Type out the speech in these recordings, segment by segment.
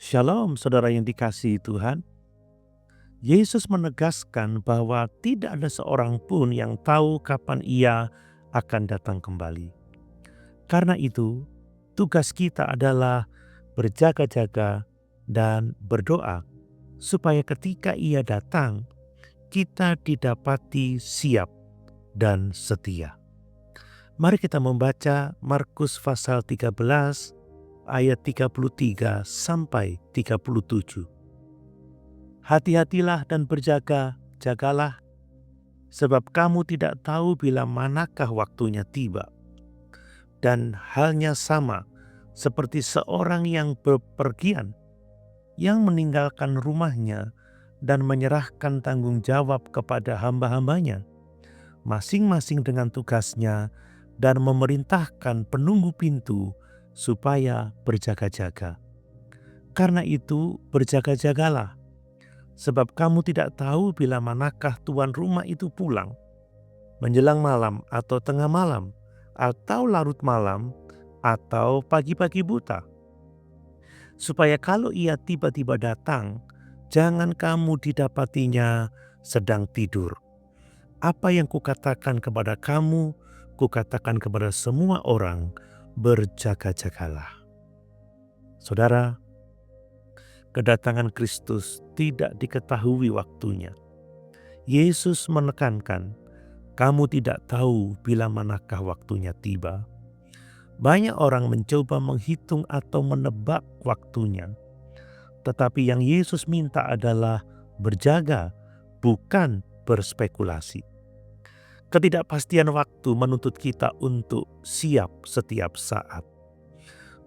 Shalom saudara yang dikasihi Tuhan. Yesus menegaskan bahwa tidak ada seorang pun yang tahu kapan ia akan datang kembali. Karena itu, tugas kita adalah berjaga-jaga dan berdoa supaya ketika ia datang, kita didapati siap dan setia. Mari kita membaca Markus pasal 13 ayat 33 sampai 37. Hati-hatilah dan jagalah, sebab kamu tidak tahu bila manakah waktunya tiba. Dan halnya sama seperti seorang yang bepergian, yang meninggalkan rumahnya dan menyerahkan tanggung jawab kepada hamba-hambanya, masing-masing dengan tugasnya, dan memerintahkan penunggu pintu supaya berjaga-jaga. Karena itu berjaga-jagalah, sebab kamu tidak tahu bila manakah tuan rumah itu pulang, menjelang malam atau tengah malam, atau larut malam, atau pagi-pagi buta. Supaya kalau ia tiba-tiba datang, jangan kamu didapatinya sedang tidur. Apa yang kukatakan kepada kamu, kukatakan kepada semua orang, berjaga-jagalah. Saudara, kedatangan Kristus tidak diketahui waktunya. Yesus menekankan, kamu tidak tahu bila manakah waktunya tiba. Banyak orang mencoba menghitung atau menebak waktunya. Tetapi yang Yesus minta adalah berjaga, bukan berspekulasi. Ketidakpastian waktu menuntut kita untuk siap setiap saat.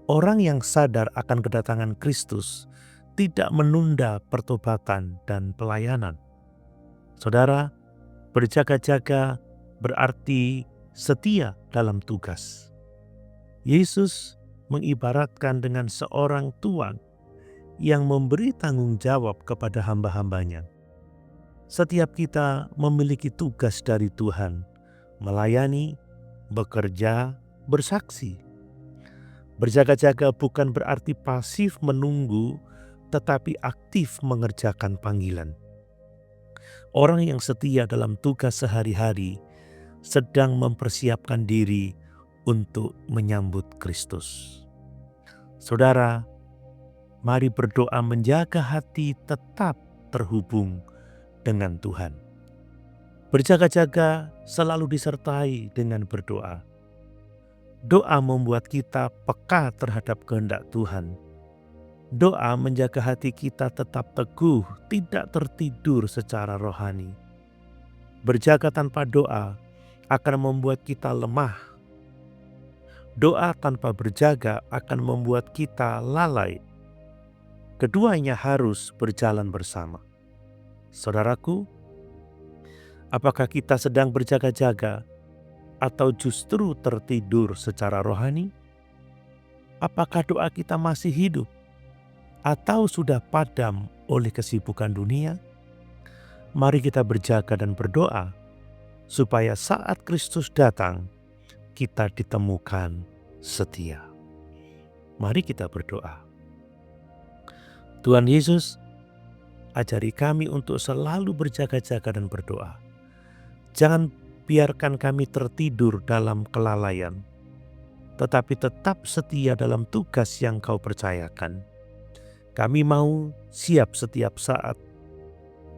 Orang yang sadar akan kedatangan Kristus tidak menunda pertobatan dan pelayanan. Saudara, berjaga-jaga berarti setia dalam tugas. Yesus mengibaratkan dengan seorang tuan yang memberi tanggung jawab kepada hamba-hambanya. Setiap kita memiliki tugas dari Tuhan, melayani, bekerja, bersaksi. Berjaga-jaga bukan berarti pasif menunggu, tetapi aktif mengerjakan panggilan. Orang yang setia dalam tugas sehari-hari sedang mempersiapkan diri untuk menyambut Kristus. Saudara, mari berdoa menjaga hati tetap terhubung dengan Tuhan. Berjaga-jaga selalu disertai dengan berdoa. Doa membuat kita peka terhadap kehendak Tuhan. Doa menjaga hati kita tetap teguh, tidak tertidur secara rohani. Berjaga tanpa doa akan membuat kita lemah. Doa tanpa berjaga akan membuat kita lalai. Keduanya harus berjalan bersama. Saudaraku, apakah kita sedang berjaga-jaga atau justru tertidur secara rohani? Apakah doa kita masih hidup atau sudah padam oleh kesibukan dunia? Mari kita berjaga dan berdoa supaya saat Kristus datang, kita ditemukan setia. Mari kita berdoa. Tuhan Yesus, ajari kami untuk selalu berjaga-jaga dan berdoa. Jangan biarkan kami tertidur dalam kelalaian, tetapi tetap setia dalam tugas yang Kau percayakan. Kami mau siap setiap saat,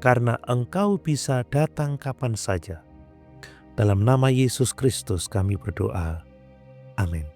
karena Engkau bisa datang kapan saja. Dalam nama Yesus Kristus kami berdoa. Amin.